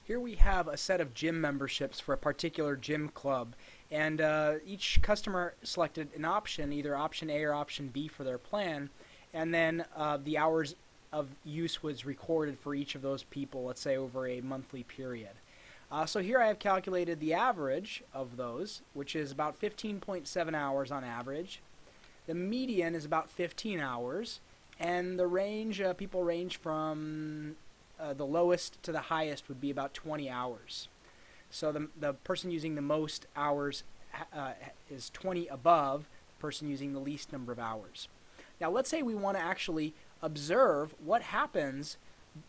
Here we have a set of gym memberships for a particular gym club, and each customer selected an option, either option A or option B for their plan, and then the hours of use was recorded for each of those people, let's say over a monthly period. So here I have calculated the average of those, which is about 15.7 hours on average. The median is about 15 hours, and the range, people range from the lowest to the highest would be about 20 hours. So the person using the most hours is 20 above the person using the least number of hours. Now let's say we want to actually observe what happens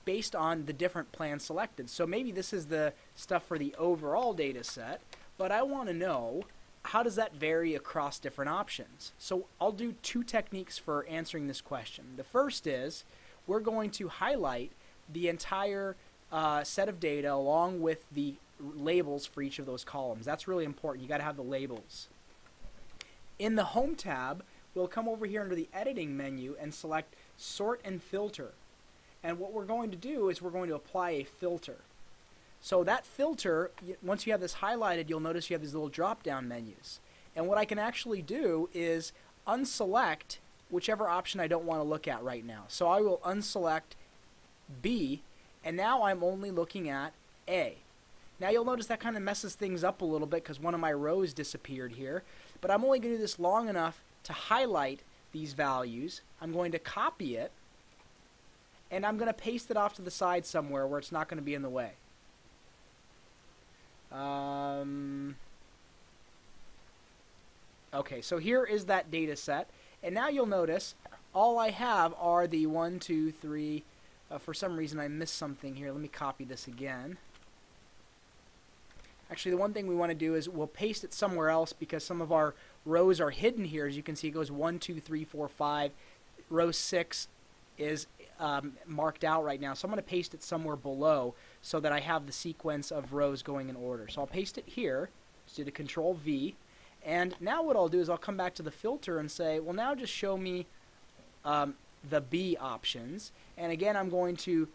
based on the different plans selected. So maybe this is the stuff for the overall data set, but I want to know how does that vary across different options. So I'll do two techniques for answering this question. The first is we're going to highlight the entire set of data along with the labels for each of those columns. That's really important. You got to have the labels. In the Home tab, we'll come over here under the Editing menu and select Sort and Filter. And what we're going to do is we're going to apply a filter. So that filter, once you have this highlighted, you'll notice you have these little drop-down menus. And what I can actually do is unselect whichever option I don't want to look at right now. So I will unselect B, and now I'm only looking at A. Now you'll notice that kind of messes things up a little bit because one of my rows disappeared here, but I'm only going to do this long enough to highlight these values. I'm going to copy it, and I'm going to paste it off to the side somewhere where it's not going to be in the way. Okay, so here is that data set, and now you'll notice all I have are the 1, 2, 3. For some reason I missed something here. Let me copy this again. Actually, the one thing we want to do is we'll paste it somewhere else because some of our rows are hidden here. As you can see, it goes 1, 2, 3, 4, 5. Row 6 is marked out right now, so I'm going to paste it somewhere below so that I have the sequence of rows going in order. So I'll paste it here. Just do the Control V, and now what I'll do is I'll come back to the filter and say, well, now just show me the B options, and again I'm going to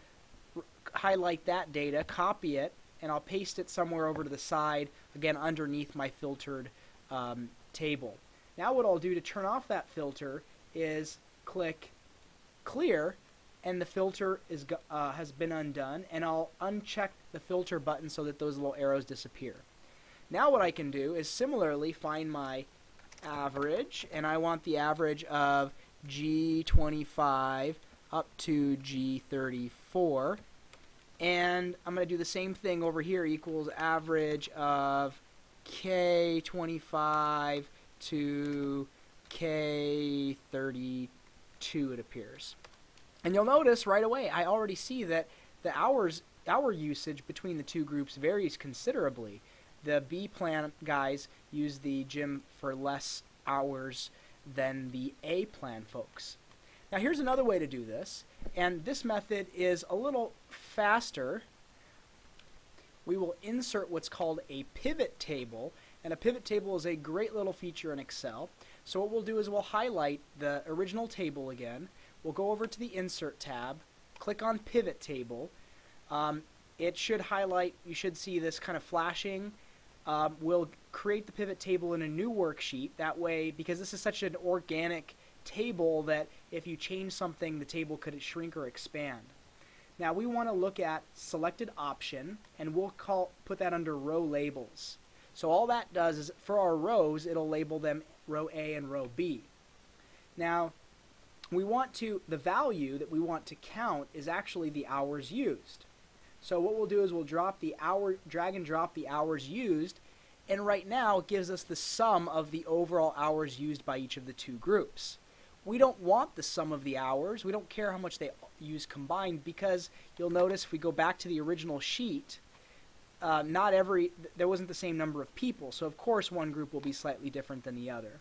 highlight that data, copy it, and I'll paste it somewhere over to the side, again underneath my filtered table. Now what I'll do to turn off that filter is click Clear, and the filter is has been undone, and I'll uncheck the filter button so that those little arrows disappear. Now what I can do is similarly find my average, and I want the average of G25 up to G34, and I'm going to do the same thing over here, equals average of K25 to K32, it appears. And you'll notice right away I already see that the hour usage between the two groups varies considerably. The B plan guys use the gym for less hours than the A plan folks. Now here's another way to do this, and this method is a little faster. We will insert what's called a pivot table, and a pivot table is a great little feature in Excel. So what we'll do is we'll highlight the original table again. We'll go over to the Insert tab, click on Pivot Table. It should highlight, you should see this kind of flashing. We'll create the pivot table in a new worksheet. That way, because this is such an organic table that if you change something, the table could shrink or expand. Now we want to look at selected option, and we'll put that under row labels. So all that does is for our rows, it'll label them row A and row B. Now the value that we want to count is actually the hours used. So what we'll do is we'll drag and drop the hours used, and right now it gives us the sum of the overall hours used by each of the two groups. We don't want the sum of the hours. We don't care how much they use combined, because you'll notice if we go back to the original sheet, there wasn't the same number of people, so of course one group will be slightly different than the other.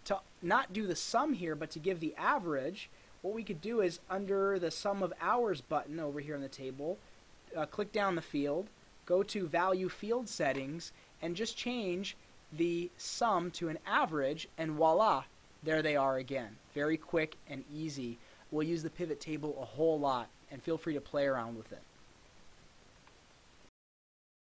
To not do the sum here, but to give the average, what we could do is under the Sum of Hours button over here in the table, click down the field, go to Value Field Settings, and just change the sum to an average, and voila, there they are again. Very quick and easy. We'll use the pivot table a whole lot, and feel free to play around with it.